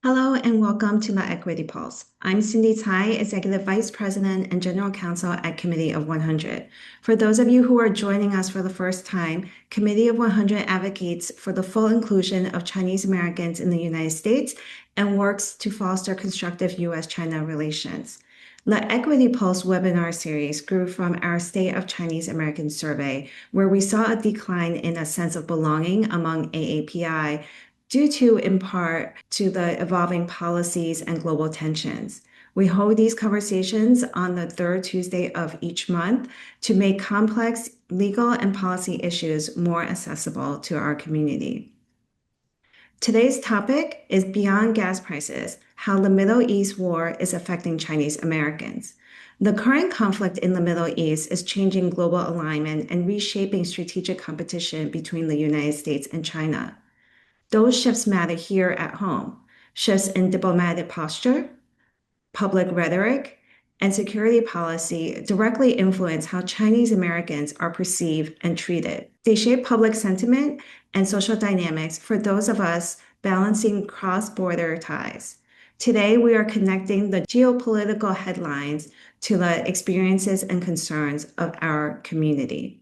Hello and welcome to the Equity Pulse. I'm Cindy Tsai, Executive Vice President and General Counsel at Committee of 100. For those of you who are joining us for the first time, Committee of 100 advocates for the full inclusion of Chinese Americans in the United States and works to foster constructive U.S.-China relations. The Equity Pulse webinar series grew from our State of Chinese American survey, where we saw a decline in a sense of belonging among AAPI due to, in part, to the evolving policies and global tensions. We hold these conversations on the third Tuesday of each month to make complex legal and policy issues more accessible to our community. Today's topic is Beyond Gas Prices, How the Middle East War is Affecting Chinese Americans. The current conflict in the Middle East is changing global alignment and reshaping strategic competition between the United States and China. Those shifts matter here at home. Shifts in diplomatic posture, public rhetoric, and security policy directly influence how Chinese Americans are perceived and treated. They shape public sentiment and social dynamics for those of us balancing cross-border ties. Today, we are connecting the geopolitical headlines to the experiences and concerns of our community.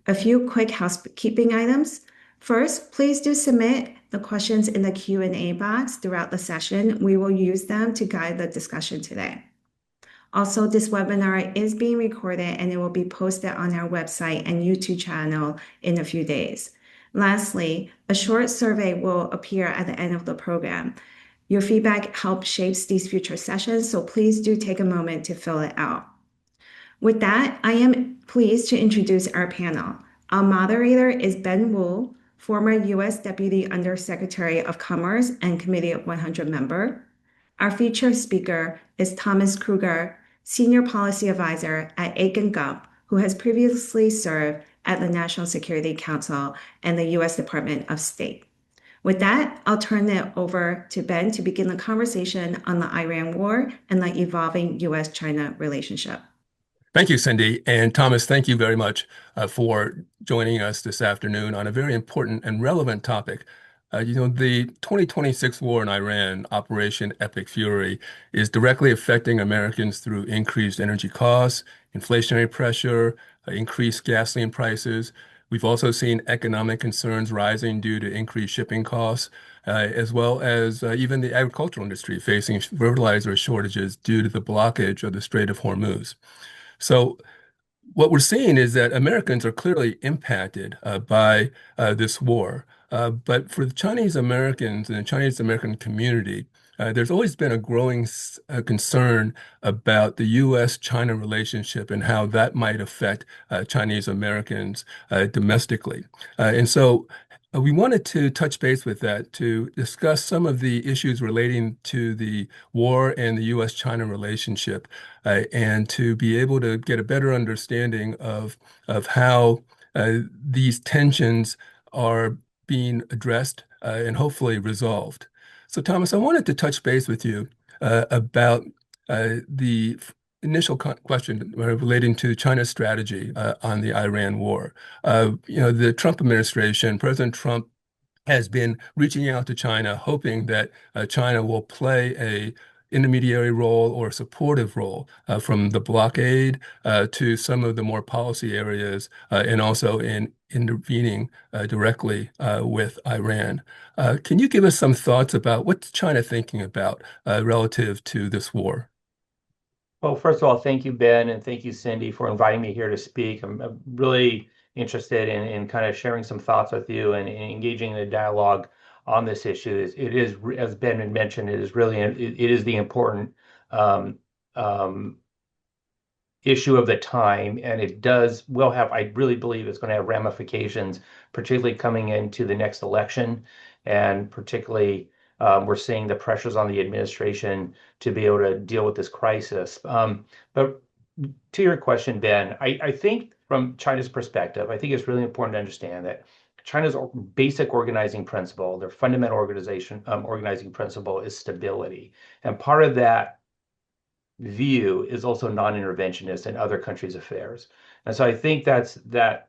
A few quick housekeeping items. First, please do submit the questions in the Q&A box throughout the session. We will use them to guide the discussion today. Also, this webinar is being recorded and it will be posted on our website and YouTube channel in a few days. Lastly, a short survey will appear at the end of the program. Your feedback helps shape these future sessions, so please do take a moment to fill it out. With that, I am pleased to introduce our panel. Our moderator is Ben Wu, former U.S. Deputy Undersecretary of Commerce and Committee of 100 member. Our featured speaker is Thomas Krueger, Senior Policy Advisor at Akin Gump, who has previously served at the National Security Council and the U.S. Department of State. With that, I'll turn it over to Ben to begin the conversation on the Iran war and the evolving U.S.-China relationship. Thank you, Cindy. And Thomas, thank you very much for joining us this afternoon on a very important and relevant topic. The 2026 war in Iran, Operation Epic Fury, is directly affecting Americans through increased energy costs, inflationary pressure, increased gasoline prices. We've also seen economic concerns rising due to increased shipping costs, as well as even the agricultural industry facing fertilizer shortages due to the blockage of the Strait of Hormuz. So what we're seeing is that Americans are clearly impacted by this war. But for the Chinese Americans and the Chinese American community, there's always been a growing concern about the U.S.-China relationship and how that might affect Chinese Americans domestically. And so we wanted to touch base with that to discuss some of the issues relating to the war and the U.S.-China relationship, and to be able to get a better understanding of how these tensions are being addressed and hopefully resolved. So, Thomas, I wanted to touch base with you about the initial question relating to China's strategy on the Iran war. The Trump administration, President Trump, has been reaching out to China, hoping that China will play a intermediary role or supportive role from the blockade to some of the more policy areas and also in intervening directly with Iran. Can you give us some thoughts about what's China thinking about relative to this war? Well, first of all, thank you, Ben, and thank you, Cindy, for inviting me here to speak. I'm really interested in kind of sharing some thoughts with you and engaging in a dialogue on this issue. It is, as Ben had mentioned, it is really it is the important um, um, issue of the time, and will have, I really believe it's going to have ramifications, particularly coming into the next election, and particularly we're seeing the pressures on the administration to be able to deal with this crisis. But to your question, Ben, I think from China's perspective, I think it's really important to understand that China's basic organizing principle, their fundamental organizing principle is stability. And part of that view is also non-interventionist in other countries' affairs. And so I think that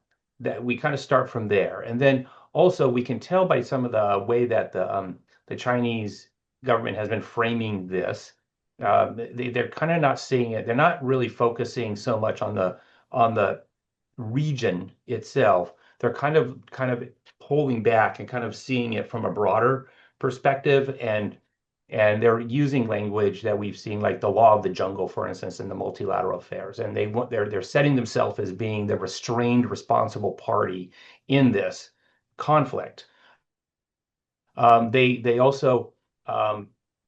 we kind of start from there. And then also we can tell by some of the way that the Chinese government has been framing this. They're kind of not seeing it. They're not really focusing so much on the region itself. They're kind of pulling back and kind of seeing it from a broader perspective, and they're using language that we've seen, like the law of the jungle, for instance, in the multilateral affairs. And they're setting themselves as being the restrained, responsible party in this conflict. They also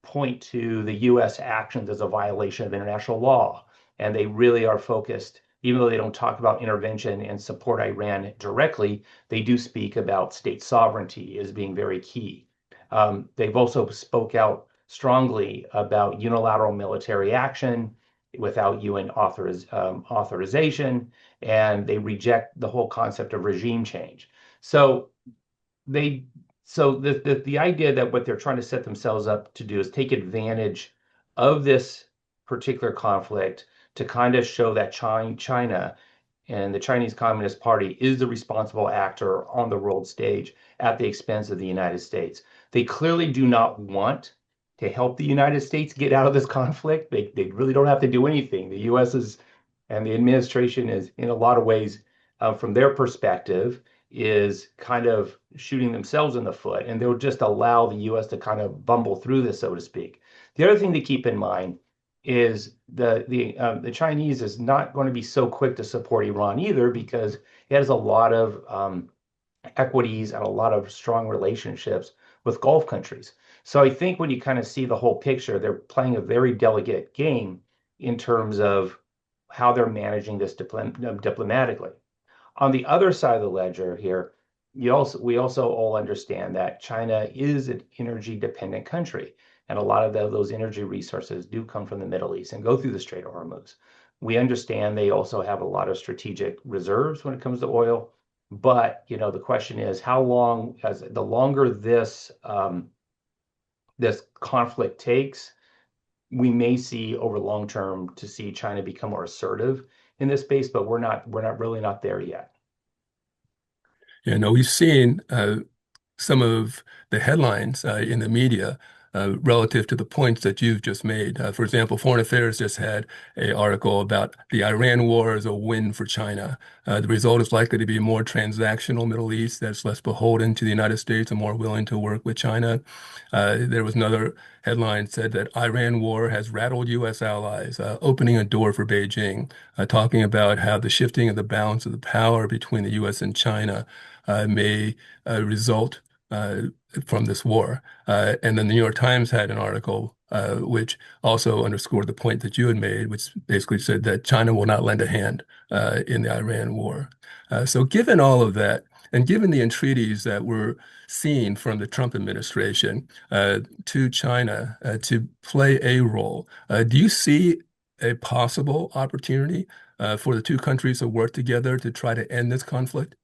point to the U.S. actions as a violation of international law, and they really are focused. Even though they don't talk about intervention and support Iran directly, they do speak about state sovereignty as being very key. They've also spoke out strongly about unilateral military action without UN authorization, and they reject the whole concept of regime change. So they so the idea that what they're trying to set themselves up to do is take advantage of this particular conflict to kind of show that China and the Chinese Communist Party is the responsible actor on the world stage at the expense of the United States. They clearly do not want to help the United States get out of this conflict. They really don't have to do anything. The U.S. is and the administration is, in a lot of ways, from their perspective, is kind of shooting themselves in the foot, and they'll just allow the U.S. to kind of bumble through this, so to speak. The other thing to keep in mind is the Chinese is not going to be so quick to support Iran either, because it has a lot of equities and a lot of strong relationships with Gulf countries. So I think when you kind of see the whole picture, they're playing a very delicate game in terms of how they're managing this diplomatically. On the other side of the ledger here, we also all understand that China is an energy dependent country, and a lot of those energy resources do come from the Middle East and go through the Strait of Hormuz. We understand they also have a lot of strategic reserves when it comes to oil, but the question is, how long, as the longer this conflict takes, we may see over long term to see China become more assertive in this space, but we're really not there yet. Yeah, no, we've seen some of the headlines in the media relative to the points that you've just made. For example, Foreign Affairs just had an article about the Iran war as a win for China. The result is likely to be a more transactional Middle East that's less beholden to the United States and more willing to work with China. There was another headline said that Iran war has rattled U.S. allies, opening a door for Beijing, talking about how the shifting of the balance of the power between the U.S. and China may result from this war. And then the New York Times had an article which also underscored the point that you had made, which basically said that China will not lend a hand in the Iran war. So given all of that, and given the entreaties that were seen from the Trump administration to China to play a role, do you see a possible opportunity for the two countries to work together to try to end this conflict?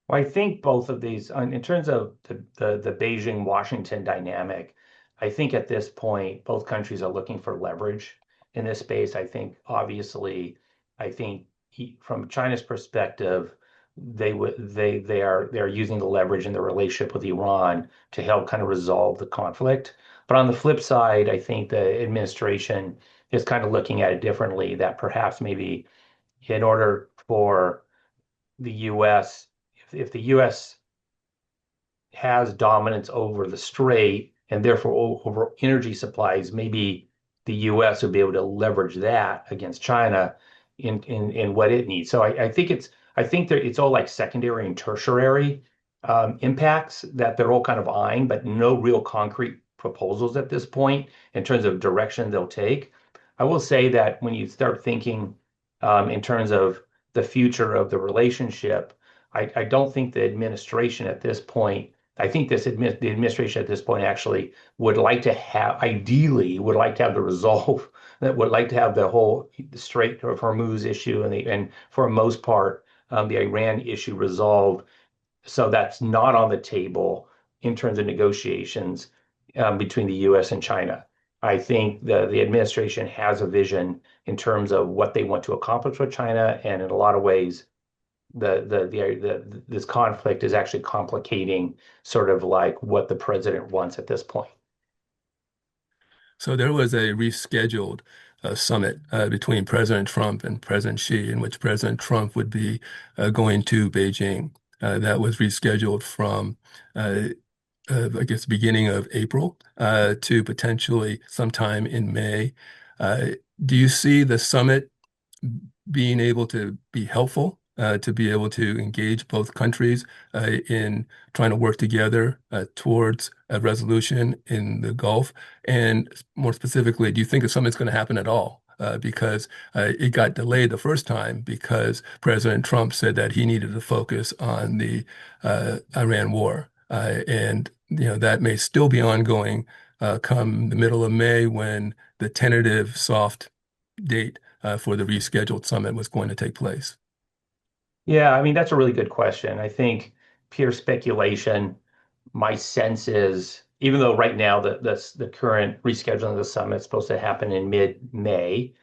Well, I think both of these, in terms of the Beijing-Washington dynamic, I think at this point, both countries are looking for leverage in this space. I think, obviously, from China's perspective, they're using the leverage in the relationship with Iran to help kind of resolve the conflict. But on the flip side, I think the administration is kind of looking at it differently, that perhaps maybe in order for the U.S., if the U.S. has dominance over the strait and therefore over energy supplies, maybe the U.S. would be able to leverage that against China in what it needs. So I think it's all like secondary and tertiary impacts that they're all kind of eyeing, but no real concrete proposals at this point in terms of direction they'll take. I will say that when you start thinking in terms of the future of the relationship, I don't think the administration at this point, I think the administration at this point actually would like to have, ideally, would like to have the resolve, that would like to have the whole Strait of Hormuz issue and for the most part, the Iran issue resolved. So that's not on the table in terms of negotiations between the U.S. and China. I think the administration has a vision in terms of what they want to accomplish with China, and in a lot of ways, this conflict is actually complicating sort of like what the president wants at this point. So there was a rescheduled summit between President Trump and President Xi, in which President Trump would be going to Beijing. That was rescheduled from, I guess, beginning of April to potentially sometime in May. Uh, do you see the summit being able to be helpful, to be able to engage both countries in trying to work together towards a resolution in the Gulf? And more specifically, do you think the summit's going to happen at all? Because it got delayed the first time because President Trump said that he needed to focus on the Iran war. And that may still be ongoing come the middle of May when the tentative soft date for the rescheduled summit was going to take place. Yeah, I mean, that's a really good question. I think pure speculation. My sense is, even though right now the current rescheduling of the summit is supposed to happen in mid-May,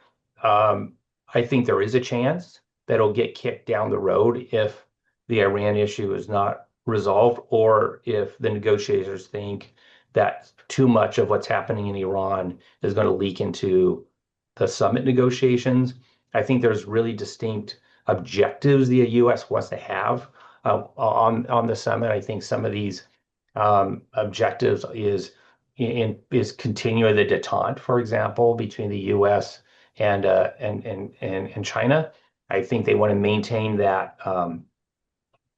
um, I think there is a chance that it'll get kicked down the road if the Iran issue is not resolved, or if the negotiators think that too much of what's happening in Iran is going to leak into the summit negotiations. I think there's really distinct objectives the U.S. wants to have on the summit. I think some of these objectives is continuing the détente, for example, between the U.S. and China. I think they want to maintain that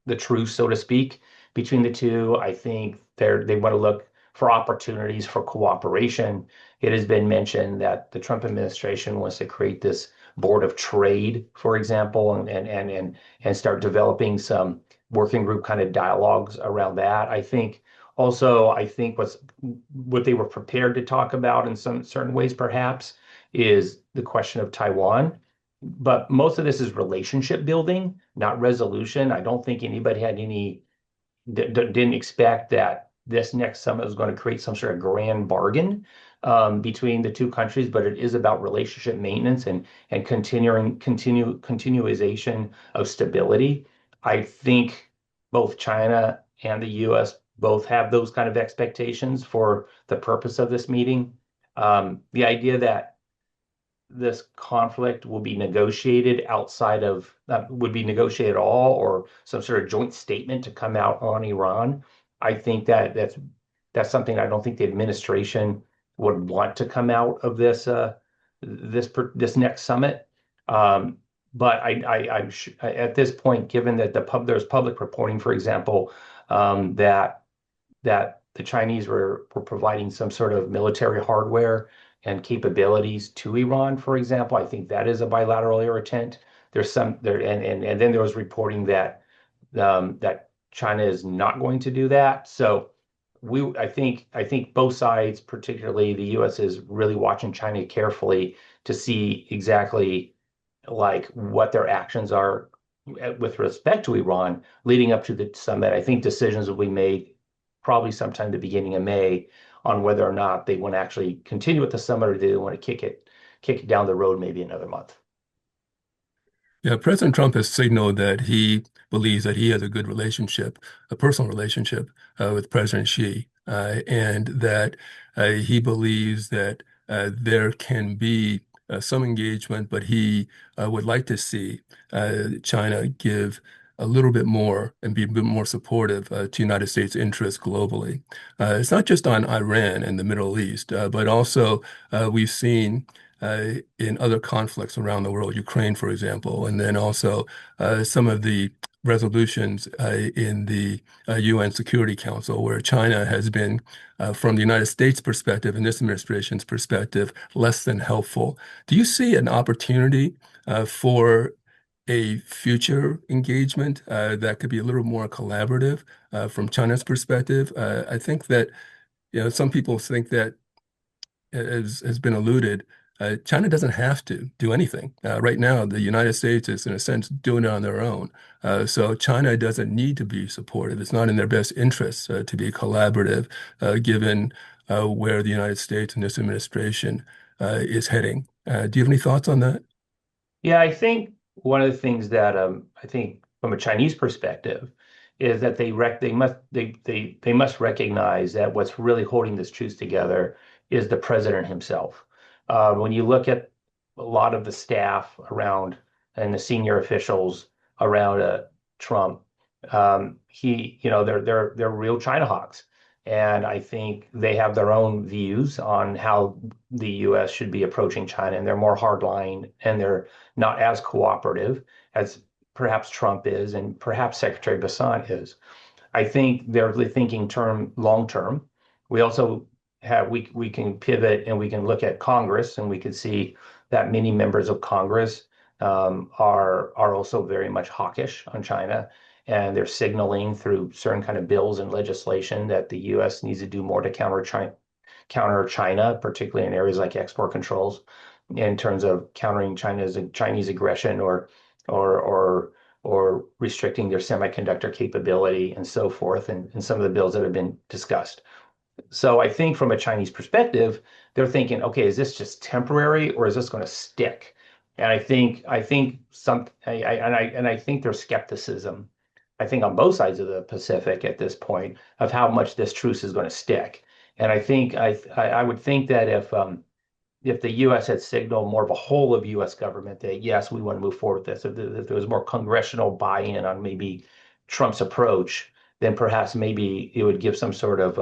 the truce, so to speak, between the two. I think they want to look for opportunities for cooperation. It has been mentioned that the Trump administration wants to create this board of trade, for example, and start developing some working group kind of dialogues around that. I think what they were prepared to talk about in some certain ways, perhaps, is the question of Taiwan. But most of this is relationship building, not resolution. I don't think anybody had didn't expect that this next summit was going to create some sort of grand bargain between the two countries, but it is about relationship maintenance and continuization of stability. I think both China and the U.S. both have those kind of expectations for the purpose of this meeting. The idea that this conflict will be negotiated would be negotiated at all, or some sort of joint statement to come out on Iran. I think that's something I don't think the administration would want to come out of this next summit. But at this point, given that there's public reporting, for example, that the Chinese were providing some sort of military hardware and capabilities to Iran, for example. I think that is a bilateral irritant. There's some there, and then there was reporting that that China is not going to do that. So I think both sides, particularly the U.S., is really watching China carefully to see exactly like what their actions are with respect to Iran leading up to the summit. I think decisions will be made probably sometime the beginning of May on whether or not they want to actually continue with the summit, or they want to kick it down the road maybe another month. Yeah, President Trump has signaled that he believes that he has a good relationship, a personal relationship with President Xi, and that he believes that there can be some engagement, but he would like to see China give a little bit more and be a bit more supportive to United States interests globally. It's not just on Iran and the Middle East, but also we've seen in other conflicts around the world, Ukraine, for example, and then also some of the resolutions in the UN Security Council, where China has been, from the United States perspective and this administration's perspective, less than helpful. Do you see an opportunity for a future engagement that could be a little more collaborative from China's perspective? I think that some people think that, as has been alluded, China doesn't have to do anything. Right now, the United States is, in a sense, doing it on their own. So China doesn't need to be supportive. It's not in their best interest to be collaborative, given where the United States and this administration is heading. Do you have any thoughts on that? Yeah, I think one of the things that I think from a Chinese perspective is that they must recognize that what's really holding this truce together is the president himself. When you look at a lot of the staff around and the senior officials around Trump, they're real China hawks. And I think they have their own views on how the US should be approaching China, and they're more hardline and they're not as cooperative as perhaps Trump is and perhaps Secretary Basant is. I think they're really thinking long term. We also we can pivot and we can look at Congress, and we can see that many members of Congress are also very much hawkish on China, and they're signaling through certain kind of bills and legislation that the U.S. needs to do more to counter China, particularly in areas like export controls, in terms of countering Chinese aggression or restricting their semiconductor capability and so forth, and some of the bills that have been discussed. So I think from a Chinese perspective, they're thinking, okay, is this just temporary or is this going to stick? And I think there's skepticism, I think on both sides of the Pacific at this point, of how much this truce is going to stick. And I would think that if the U.S. had signaled more of a whole of U.S. government that yes, we want to move forward with this, if there was more congressional buy-in on maybe Trump's approach, then perhaps maybe it would give some sort of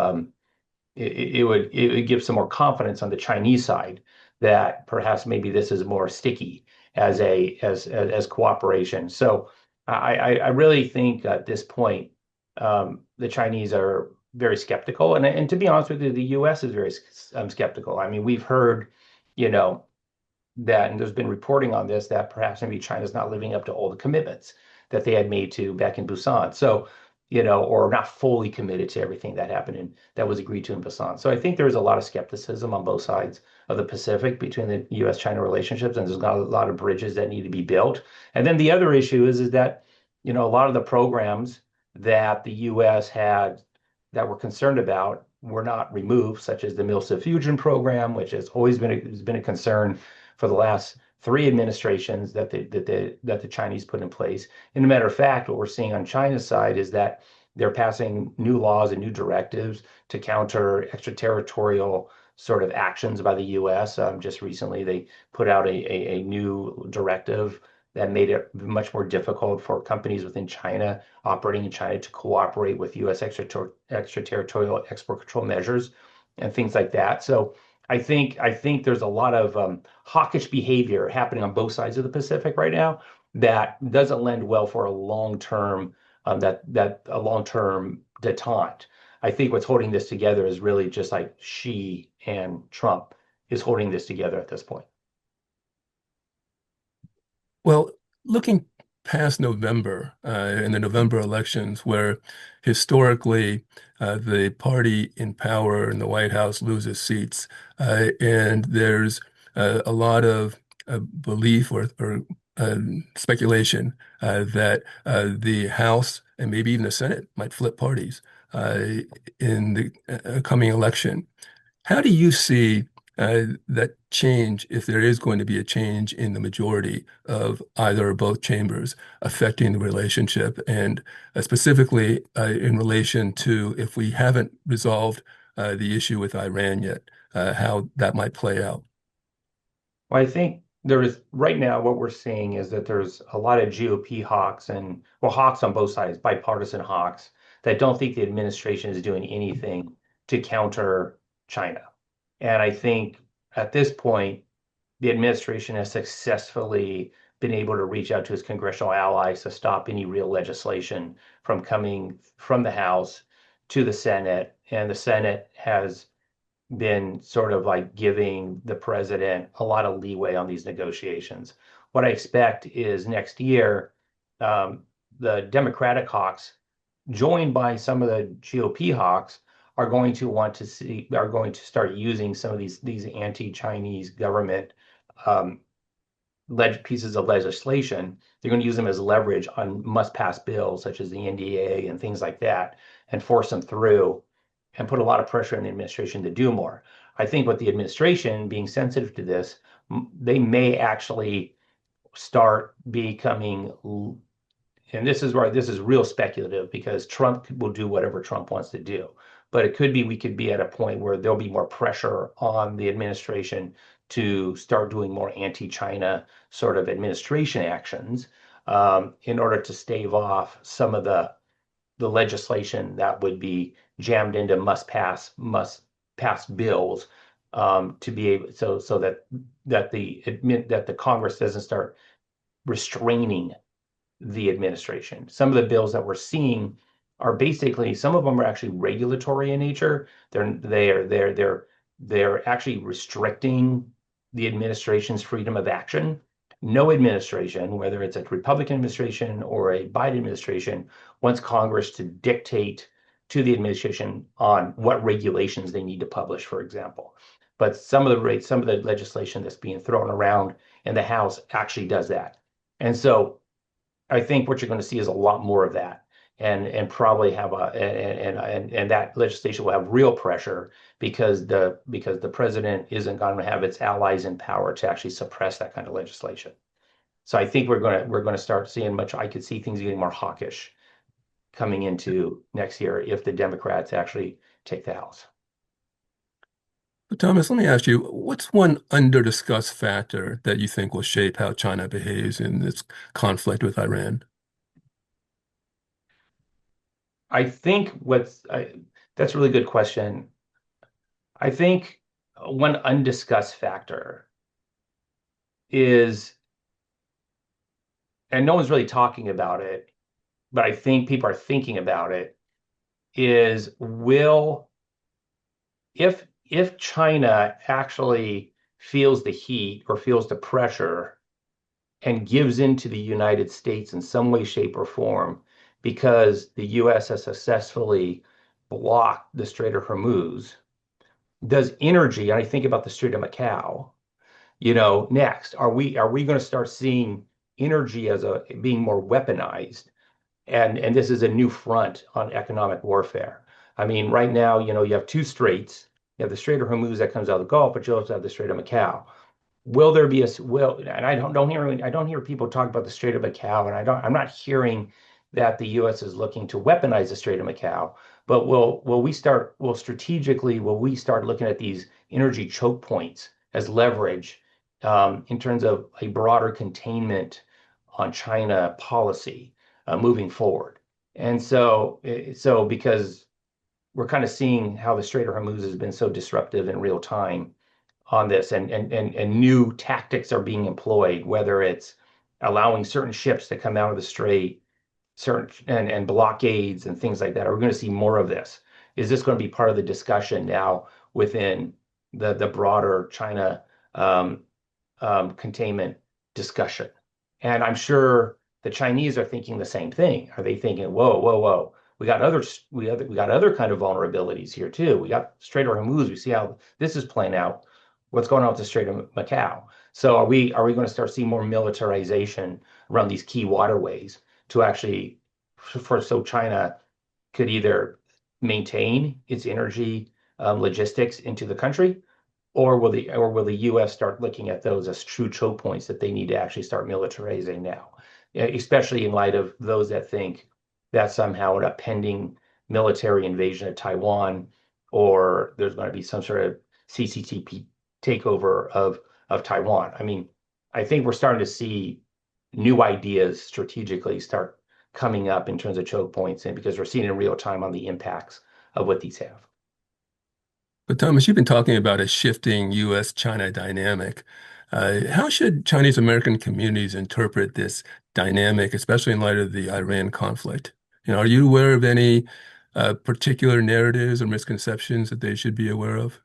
it would give some more confidence on the Chinese side that perhaps maybe this is more sticky as cooperation. So I really think at this point the Chinese are very skeptical, and to be honest with you, the U.S. is very skeptical. I mean, we've heard, that, and there's been reporting on this, that perhaps maybe China's not living up to all the commitments that they had made to back in Busan. So, or not fully committed to everything that happened and that was agreed to in Busan. So I think there's a lot of skepticism on both sides of the Pacific between the U.S.-China relationships, and there's not a lot of bridges that need to be built. And then the other issue is that, a lot of the programs that the U.S. had that we're concerned about were not removed, such as the MILSA Fusion program, which has always been a concern for the last 3 administrations that the Chinese put in place. And a matter of fact, what we're seeing on China's side is that they're passing new laws and new directives to counter extraterritorial sort of actions by the U.S. Just recently, they put out a new directive that made it much more difficult for companies within China operating in China to cooperate with U.S. extraterritorial export control measures and things like that. So I think there's a lot of hawkish behavior happening on both sides of the Pacific right now that doesn't lend well for a long-term detente. I think what's holding this together is really just like Xi and Trump is holding this together at this point. Well, looking past November in the November elections, where historically the party in power in the White House loses seats, and there's a lot of belief or speculation that the House and maybe even the Senate might flip parties in the coming election. How do you see that change, if there is going to be a change in the majority of either or both chambers, affecting the relationship, and specifically in relation to if we haven't resolved the issue with Iran yet, how that might play out? Well, I think right now what we're seeing is that there's a lot of GOP hawks and, well, hawks on both sides, bipartisan hawks, that don't think the administration is doing anything to counter China. And I think at this point, the administration has successfully been able to reach out to its congressional allies to stop any real legislation from coming from the House to the Senate. And the Senate has been sort of like giving the president a lot of leeway on these negotiations. What I expect is next year, the Democratic hawks, joined by some of the GOP hawks, are going to start using some of these anti-Chinese government pieces of legislation. They're going to use them as leverage on must-pass bills such as the NDA and things like that, and force them through and put a lot of pressure on the administration to do more. I think with the administration being sensitive to this, they may actually start becoming, and this is where this is real speculative because Trump will do whatever Trump wants to do. but it could be we could be at a point where there'll be more pressure on the administration to start doing more anti-China sort of administration actions in order to stave off some of the legislation that would be jammed into must pass bills to be able so that the Congress doesn't start restraining the administration. Some of the bills that we're seeing are basically, some of them are actually regulatory in nature. They're actually restricting the administration's freedom of action. No administration, whether it's a Republican administration or a Biden administration, wants Congress to dictate to the administration on what regulations they need to publish, for example. But some of the legislation that's being thrown around in the House actually does that. And so I think what you're going to see is a lot more of that, and probably have and that legislation will have real pressure because the president isn't going to have its allies in power to actually suppress that kind of legislation. So I think we're going to start seeing I could see things getting more hawkish coming into next year if the Democrats actually take the House. Thomas, let me ask you, what's one under-discussed factor that you think will shape how China behaves in this conflict with Iran? I think that's a really good question. I think one undiscussed factor is, and no one's really talking about it, but I think people are thinking about it, is if China actually feels the heat or feels the pressure and gives into the United States in some way, shape, or form, because the US has successfully blocked the Strait of Hormuz, does energy, and I think about the Strait of Macau, next, are we going to start seeing energy as being more weaponized? And this is a new front on economic warfare. I mean, right now, you have two straits. You have the Strait of Hormuz that comes out of the Gulf, but you also have the Strait of Macau. Will there be and I don't hear people talk about the Strait of Macau, and I'm not hearing that the U.S. is looking to weaponize the Strait of Macau, but will we start looking at these energy choke points as leverage in terms of a broader containment on China policy moving forward? And so because we're kind of seeing how the Strait of Hormuz has been so disruptive in real time on this, and new tactics are being employed, whether it's allowing certain ships to come out of the strait, and blockades and things like that. Are we going to see more of this? Is this going to be part of the discussion now within the broader China containment discussion? And I'm sure the Chinese are thinking the same thing. Are they thinking, whoa, whoa, whoa? We got other kind of vulnerabilities here too. We got Strait of Hormuz. We see how this is playing out. What's going on with the Strait of Macau? So are we going to start seeing more militarization around these key waterways to actually so China could either maintain its energy logistics into the country, or will the U.S. start looking at those as true choke points that they need to actually start militarizing now, especially in light of those that think that somehow a pending military invasion of Taiwan, or there's going to be some sort of CCTP takeover of Taiwan. I mean, I think we're starting to see new ideas strategically start coming up in terms of choke points, and because we're seeing in real time on the impacts of what these have. But Thomas, you've been talking about a shifting U.S.-China dynamic. How should Chinese American communities interpret this dynamic, especially in light of the Iran conflict? Are you aware of any particular narratives or misconceptions that they should be aware of?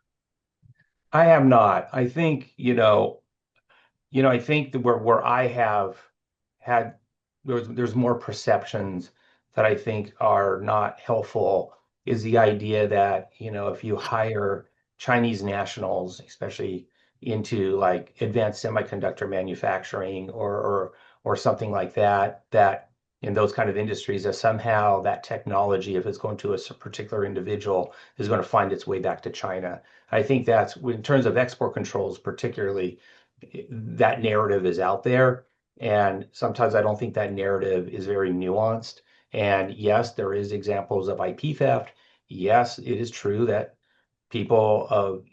I am not. I think, I think that where I have had there's more perceptions that I think are not helpful is the idea that, if you hire Chinese nationals, especially into like advanced semiconductor manufacturing or something like that, that in those kind of industries, that somehow that technology, if it's going to a particular individual, is going to find its way back to China. I think that's, in terms of export controls, particularly, that narrative is out there. And sometimes I don't think that narrative is very nuanced. And yes, there is examples of IP theft. yes, it is true that people of,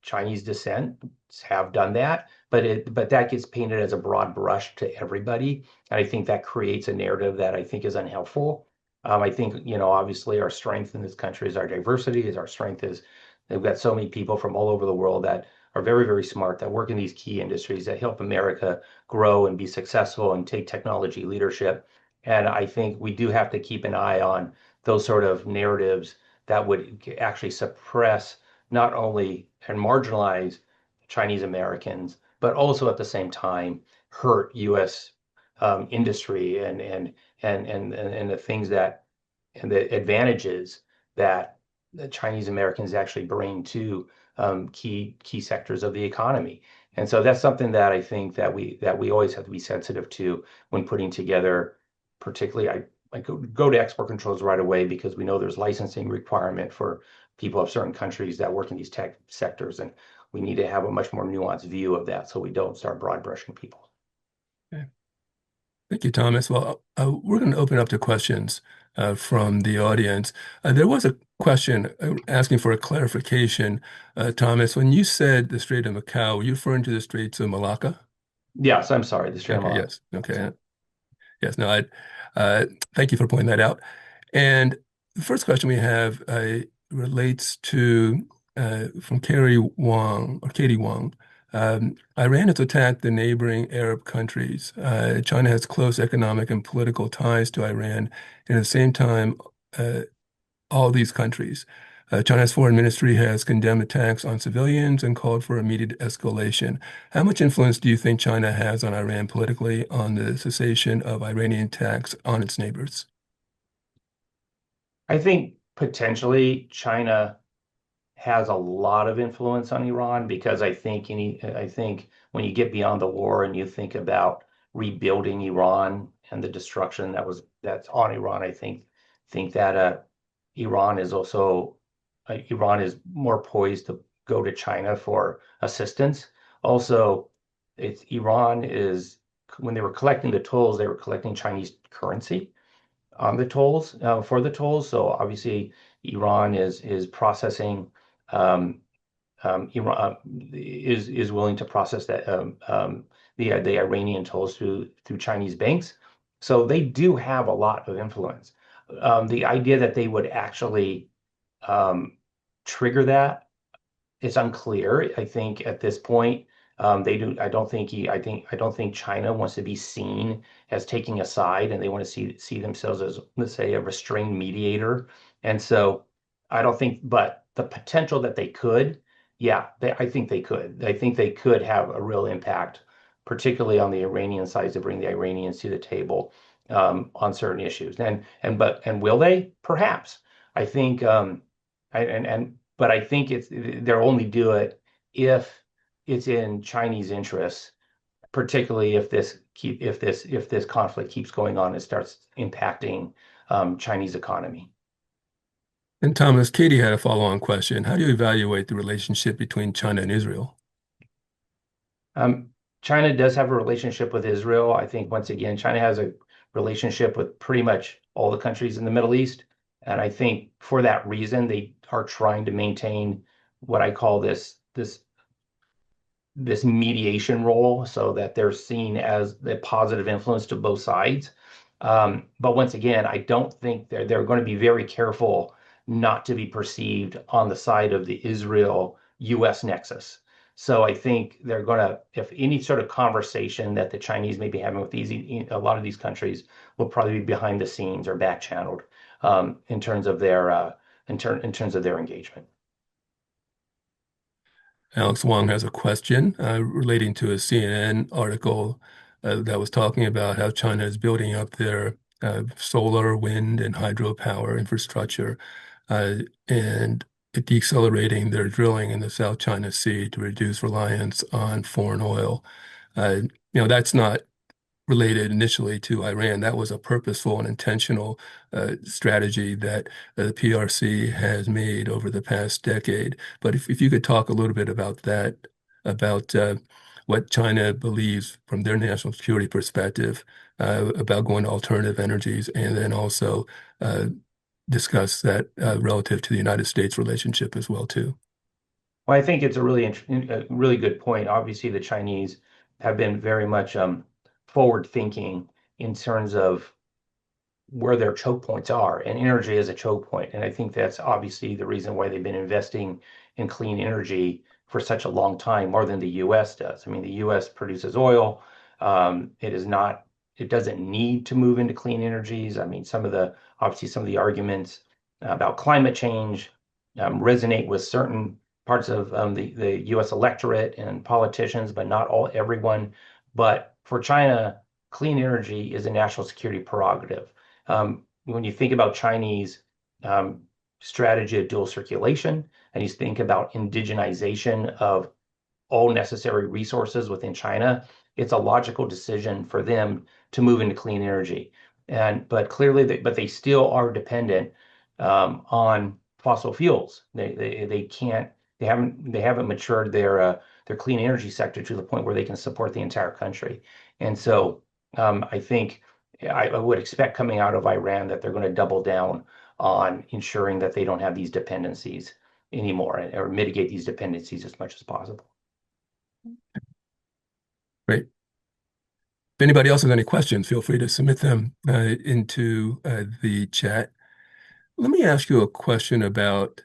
Chinese descent have done that, but that gets painted as a broad brush to everybody. And I think that creates a narrative that I think is unhelpful. I think, obviously our strength in this country is our diversity, is our strength is they've got so many people from all over the world that are very, very smart, that work in these key industries that help America grow and be successful and take technology leadership. And I think we do have to keep an eye on those sort of narratives that would actually suppress not only and marginalize Chinese Americans, but also at the same time hurt U.S. Industry and the things that and the advantages that the Chinese Americans actually bring to key sectors of the economy. And so that's something that I think that we always have to be sensitive to when putting together, particularly I go to export controls right away because we know there's licensing requirement for people of certain countries that work in these tech sectors, and we need to have a much more nuanced view of that so we don't start broad brushing people. Okay. Thank you, Thomas. Well, we're going to open up to questions from the audience. There was a question asking for a clarification. Thomas, when you said the Strait of Macau, were you referring to the Straits of Malacca? Yes, I'm sorry, the Okay, Strand. yes. Okay. Yes, no, uh, thank you for pointing that out. And the first question we have relates to from Carrie Wong or Katie Wong. Iran has attacked the neighboring Arab countries. China has close economic and political ties to Iran, and at the same time, uh, all these countries. China's foreign ministry has condemned attacks on civilians and called for immediate escalation. How much influence do you think China has on Iran politically on the cessation of Iranian attacks on its neighbors? I think potentially China has a lot of influence on Iran because I think when you get beyond the war and you think about rebuilding Iran and the destruction that's on Iran, I think that Iran is more poised to go to China for assistance. Also, it's Iran is when they were collecting the tolls, they were collecting Chinese currency on the tolls for the tolls. So obviously, Iran is processing. Um, Iran is willing to process that the Iranian tolls through Chinese banks. So they do have a lot of influence. The idea that they would actually um, trigger that, it's unclear. I think at this point, they do. I don't think I don't think China wants to be seen as taking a side, and they want to see themselves as, let's say, a restrained mediator. And so, I don't think. But the potential that they could, yeah, I think they could. I think they could have a real impact, particularly on the Iranian side, to bring the Iranians to the table on certain issues. And will they? Perhaps. I think. But I think they'll only do it if it's in Chinese interests, particularly if this conflict keeps going on and starts impacting Chinese economy. And Thomas, Katie had a follow-on question. How do you evaluate the relationship between China and Israel? Um, China does have a relationship with Israel. I think once again, China has a relationship with pretty much all the countries in the Middle East. And I think for that reason, they are trying to maintain what I call this mediation role so that they're seen as a positive influence to both sides. But once again, I don't think they're going to be very careful not to be perceived on the side of the Israel-US nexus. So I think they're going to, if any sort of conversation that the Chinese may be having with a lot of these countries will probably be behind the scenes or back channeled in terms of their in terms of their engagement. Alex Wong has a question relating to a CNN article that was talking about how China is building up their solar, wind, and hydropower infrastructure uh, and decelerating their drilling in the South China Sea to reduce reliance on foreign oil. That's not related initially to Iran. That was a purposeful and intentional strategy that the PRC has made over the past decade. But if you could talk a little bit about that, about what China believes from their national security perspective about going to alternative energies, and then also uh, discuss that relative to the United States relationship as well too. Well, I think it's a really good point. Obviously, the Chinese have been very much forward thinking in terms of where their choke points are, and energy is a choke point. And I think that's obviously the reason why they've been investing in clean energy for such a long time, more than the US does. I mean, the US produces oil. It doesn't need to move into clean energies. I mean, obviously, some of the arguments about climate change resonate with certain parts of the US electorate and politicians, but not everyone. But for China, clean energy is a national security prerogative. When you think about Chinese strategy of dual circulation, and you think about indigenization of all necessary resources within China, it's a logical decision for them to move into clean energy. But clearly, they still are dependent on fossil fuels. They haven't matured their clean energy sector to the point where they can support the entire country. And so I think I would expect coming out of Iran that they're going to double down on ensuring that they don't have these dependencies anymore, or mitigate these dependencies as much as possible. Great. If anybody else has any questions, feel free to submit them into the chat. Let me ask you a question about,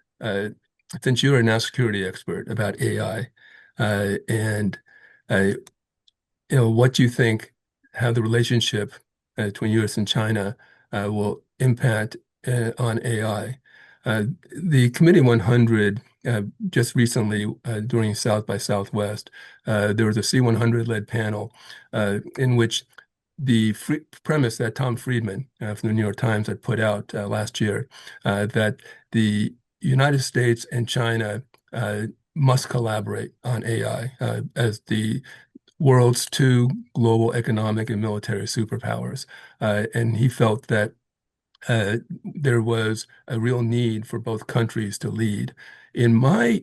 since you're a national security expert, about AI, and uh, what you think, how the relationship between U.S. and China will impact on AI. The Committee 100 just recently during South by Southwest, there was a C100 led panel in which the premise that Tom Friedman from the New York Times had put out last year, that the United States and China must collaborate on AI as the world's two global economic and military superpowers. And he felt that there was a real need for both countries to lead. In my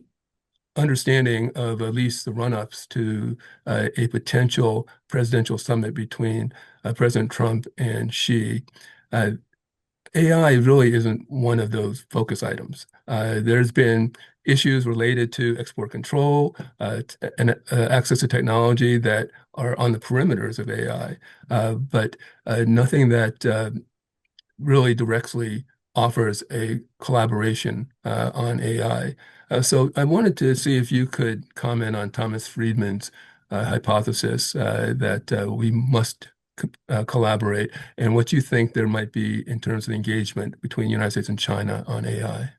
understanding of at least the run-ups to a potential presidential summit between President Trump and Xi, AI really isn't one of those focus items. There's been issues related to export control and access to technology that are on the perimeters of AI, but nothing that really directly offers a collaboration on AI. So I wanted to see if you could comment on Thomas Friedman's hypothesis that we must collaborate, and what you think there might be in terms of engagement between the United States and China on AI.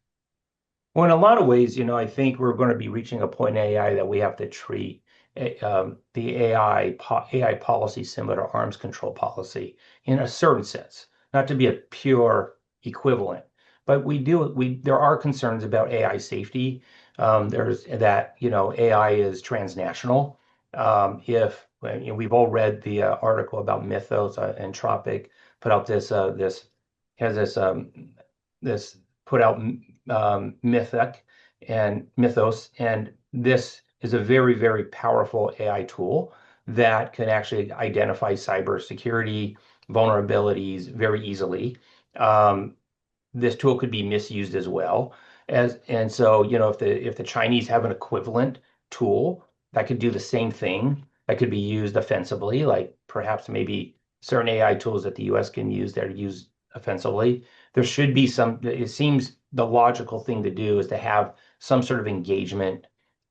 Well, in a lot of ways, I think we're going to be reaching a point in AI that we have to treat the AI policy similar to arms control policy in a certain sense, not to be a pure equivalent. But there are concerns about AI safety. There's that, AI is transnational. If we've all read the article about Mythos, Anthropic put out this put out Mythic and Mythos, and this is a very, very powerful AI tool that can actually identify cybersecurity vulnerabilities very easily. This tool could be misused as well. And so, if the Chinese have an equivalent tool that could do the same thing, that could be used offensively, like perhaps maybe certain AI tools that the US can use that are used offensively, it seems the logical thing to do is to have some sort of engagement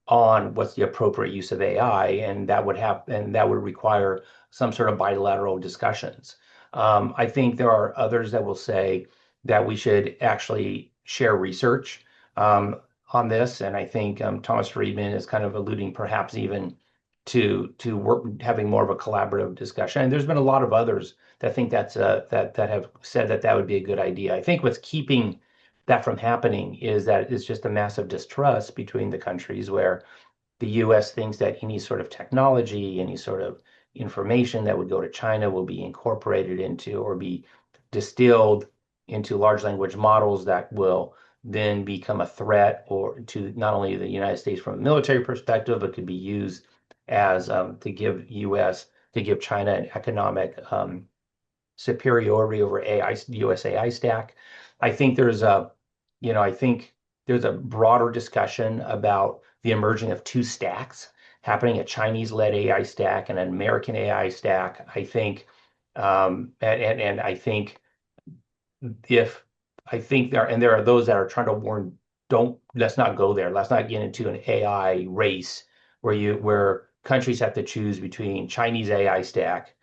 on what's the appropriate use of AI, and that would require some sort of bilateral discussions. I think there are others that will say that we should actually share research on this, and I think Thomas Friedman is kind of alluding perhaps even to having more of a collaborative discussion. And there's been a lot of others that think that have said that would be a good idea. I think what's keeping that from happening is that it's just a massive distrust between the countries, where the US thinks that any sort of technology, any sort of information that would go to China will be incorporated into or be distilled into large language models that will then become a threat or to not only the United States from a military perspective, but could be used as to give China an economic superiority over the US AI stack. I think there's a, I think there's a broader discussion about the emerging of two stacks happening, a Chinese-led AI stack and an American AI stack. I think, and I think if I think there are those that are trying to warn, don't let's not go there. Let's not get into an AI race where countries have to choose between Chinese AI stack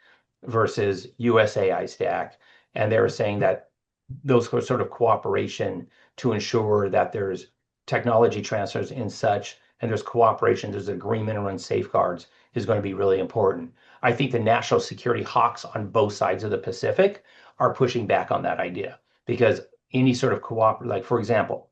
versus US AI stack. And they were saying that those sort of cooperation to ensure that there's technology transfers and such, and there's cooperation, there's agreement around safeguards is going to be really important. I think the national security hawks on both sides of the Pacific are pushing back on that idea because any sort of like for example,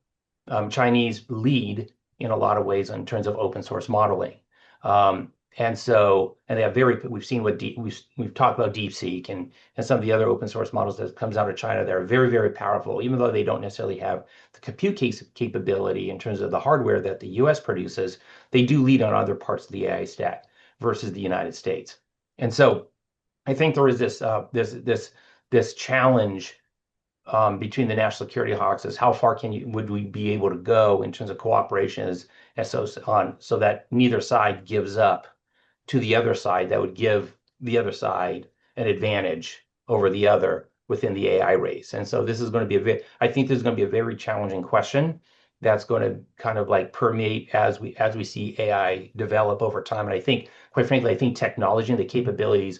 Chinese lead in a lot of ways in terms of open source modeling. And they have we've seen we've talked about DeepSeek and some of the other open source models that comes out of China. They're very, very powerful, even though they don't necessarily have the compute capability in terms of the hardware that the US produces. They do lead on other parts of the AI stack versus the United States. And so I think there is this challenge between the national security hawks is how far would we be able to go in terms of cooperation so that neither side gives up to the other side that would give the other side an advantage over the other within the AI race. And so this is going to be I think this is going to be a very challenging question that's going to kind of like permeate as we see AI develop over time. And I think, quite frankly, I think technology and the capabilities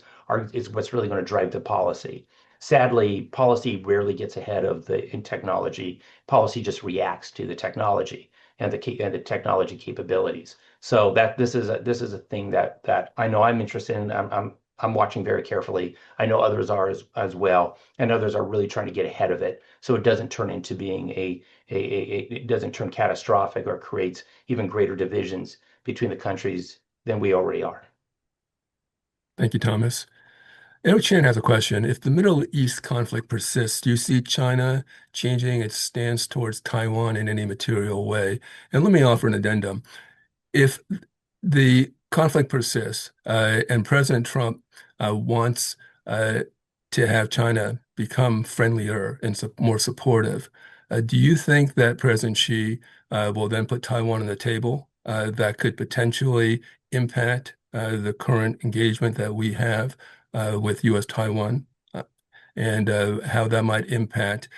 is what's really going to drive the policy. Sadly, policy rarely gets ahead of in technology. Policy just reacts to the technology and the technology capabilities. So this is a thing that I know I'm interested in. I'm watching very carefully. I know others are as well, and others are really trying to get ahead of it, so it doesn't turn into being it doesn't turn catastrophic or creates even greater divisions between the countries than we already are. Thank you, Thomas. Eric Chan has a question. If the Middle East conflict persists, do you see China changing its stance towards Taiwan in any material way? And let me offer an addendum. If the conflict persists and President Trump wants to have China become friendlier and more supportive, do you think that President Xi will then put Taiwan on the table that could potentially impact the current engagement that we have with U.S. Taiwan and how that might impact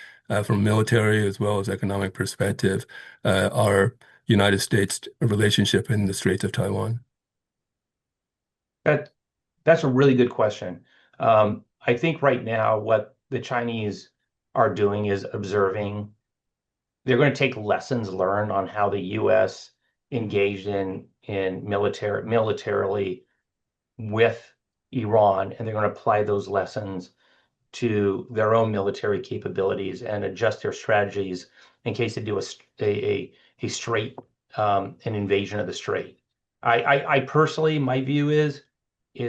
from a military as well as economic perspective our United States relationship in the Straits of Taiwan? That's a really good question. I think right now what the Chinese are doing is observing. They're going to take lessons learned on how the U.S. engaged in militarily with Iran, and they're going to apply those lessons to their own military capabilities and adjust their strategies in case they do a strait, an invasion of the strait. I personally, my view is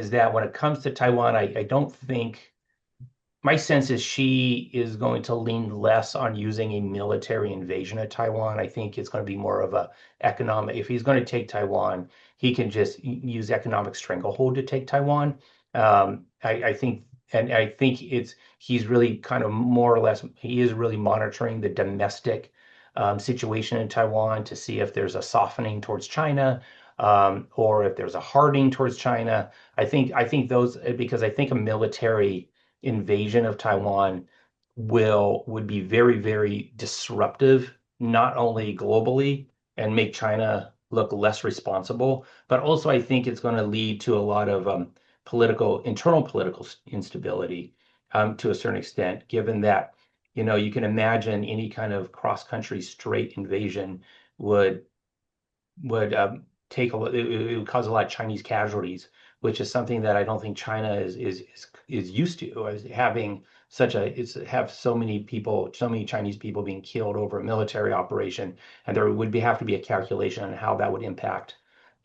that when it comes to Taiwan, I don't think my sense is Xi is going to lean less on using a military invasion of Taiwan. I think it's going to be more of a economic. If he's going to take Taiwan, he can just use economic stranglehold to take Taiwan. I think, and I think he's really kind of more or less he is really monitoring the domestic situation in Taiwan to see if there's a softening towards China or if there's a hardening towards China. I think those because I think a military invasion of Taiwan would be very, very disruptive, not only globally and make China look less responsible, but also I think it's going to lead to a lot of internal political instability to a certain extent, given that, you can imagine any kind of cross-country strait invasion would it would cause a lot of Chinese casualties, which is something that I don't think China is used to, as having have so many people, so many Chinese people being killed over a military operation, and there would have to be a calculation on how that would impact,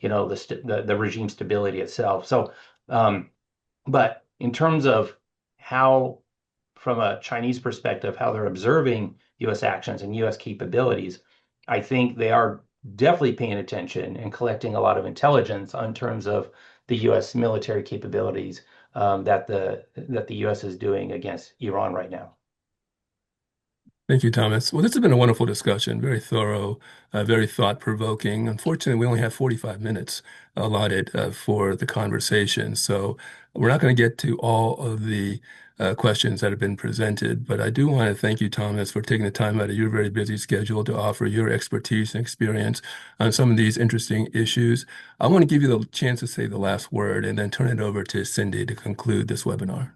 the regime stability itself. So, but in terms of how, from a Chinese perspective, how they're observing U.S. actions and U.S. capabilities, I think they are definitely paying attention and collecting a lot of intelligence on terms of the U.S. military capabilities that the U.S. is doing against Iran right now. Thank you, Thomas. Well, this has been a wonderful discussion, very thorough, very thought-provoking. Unfortunately, we only have 45 minutes allotted for the conversation, so we're not going to get to all of the questions that have been presented, but I do want to thank you, Thomas, for taking the time out of your very busy schedule to offer your expertise and experience on some of these interesting issues. I want to give you the chance to say the last word and then turn it over to Cindy to conclude this webinar.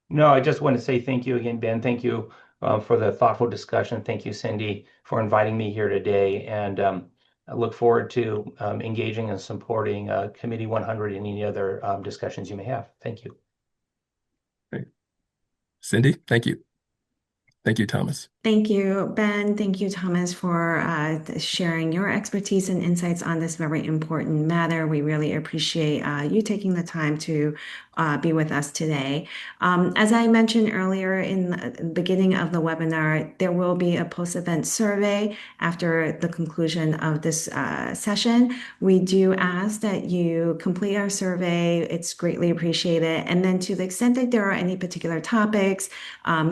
No, I just want to say thank you again, Ben. Thank you for the thoughtful discussion. Thank you, Cindy, for inviting me here today. And I look forward to engaging and supporting Committee 100 and any other discussions you may have. Thank you. Great. Cindy, thank you. Thank you, Thomas. Thank you, Ben. Thank you, Thomas, for sharing your expertise and insights on this very important matter. We really appreciate you taking the time to be with us today. As I mentioned earlier in the beginning of the webinar, there will be a post-event survey after the conclusion of this session. We do ask that you complete our survey. It's greatly appreciated. And then to the extent that there are any particular topics,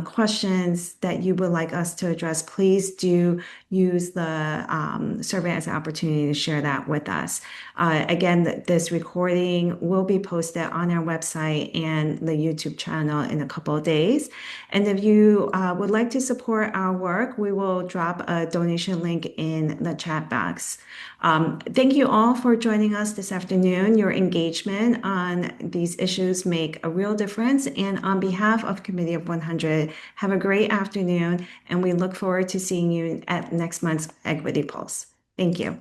questions that you would like us to address, please do use the survey as an opportunity to share that with us. Again, this recording will be posted on our website and the YouTube channel in a couple of days. And if you would like to support our work, we will drop a donation link in the chat box. Thank you all for joining us this afternoon. Your engagement on these issues make a real difference. And on behalf of Committee of 100, have a great afternoon, and we look forward to seeing you at next month's Equity Pulse. Thank you.